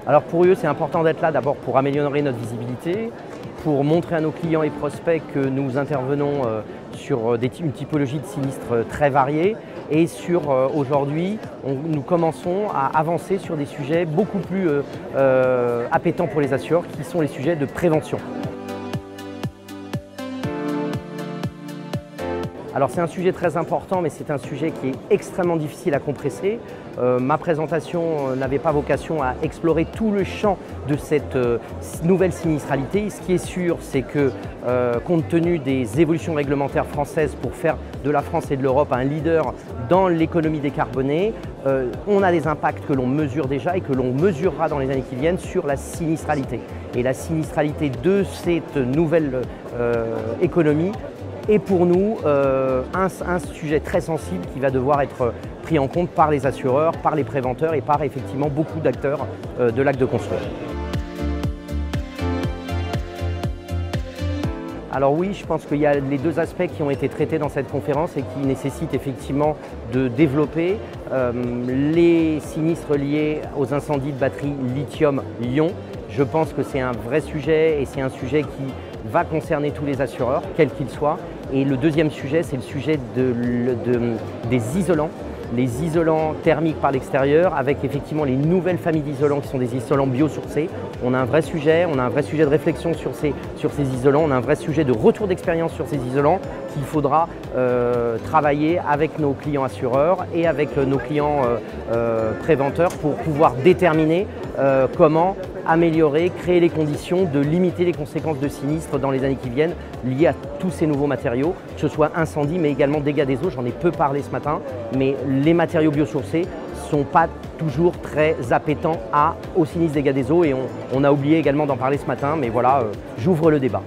Alors pour eux, c'est important d'être là d'abord pour améliorer notre visibilité, pour montrer à nos clients et prospects que nous intervenons sur une typologie de sinistres très variée et sur aujourd'hui, nous commençons à avancer sur des sujets beaucoup plus appétants pour les assureurs qui sont les sujets de prévention. Alors c'est un sujet très important, mais c'est un sujet qui est extrêmement difficile à compresser. Ma présentation n'avait pas vocation à explorer tout le champ de cette nouvelle sinistralité. Ce qui est sûr, c'est que compte tenu des évolutions réglementaires françaises pour faire de la France et de l'Europe un leader dans l'économie décarbonée, on a des impacts que l'on mesure déjà et que l'on mesurera dans les années qui viennent sur la sinistralité. Et la sinistralité de cette nouvelle économie est pour nous un sujet très sensible qui va devoir être pris en compte par les assureurs, par les préventeurs et par effectivement beaucoup d'acteurs de l'acte de construire. Alors oui, je pense qu'il y a les deux aspects qui ont été traités dans cette conférence et qui nécessitent effectivement de développer les sinistres liés aux incendies de batteries lithium-ion. Je pense que c'est un vrai sujet et c'est un sujet qui va concerner tous les assureurs, quels qu'ils soient. Et le deuxième sujet, c'est le sujet des isolants, les isolants thermiques par l'extérieur, avec effectivement les nouvelles familles d'isolants qui sont des isolants biosourcés. On a un vrai sujet de réflexion sur ces isolants, on a un vrai sujet de retour d'expérience sur ces isolants qu'il faudra travailler avec nos clients assureurs et avec nos clients préventeurs pour pouvoir déterminer comment améliorer, créer les conditions de limiter les conséquences de sinistres dans les années qui viennent liées à tous ces nouveaux matériaux, que ce soit incendie mais également dégâts des eaux. J'en ai peu parlé ce matin, mais les matériaux biosourcés ne sont pas toujours très appétants aux sinistres dégâts des eaux et on a oublié également d'en parler ce matin, mais voilà, j'ouvre le débat.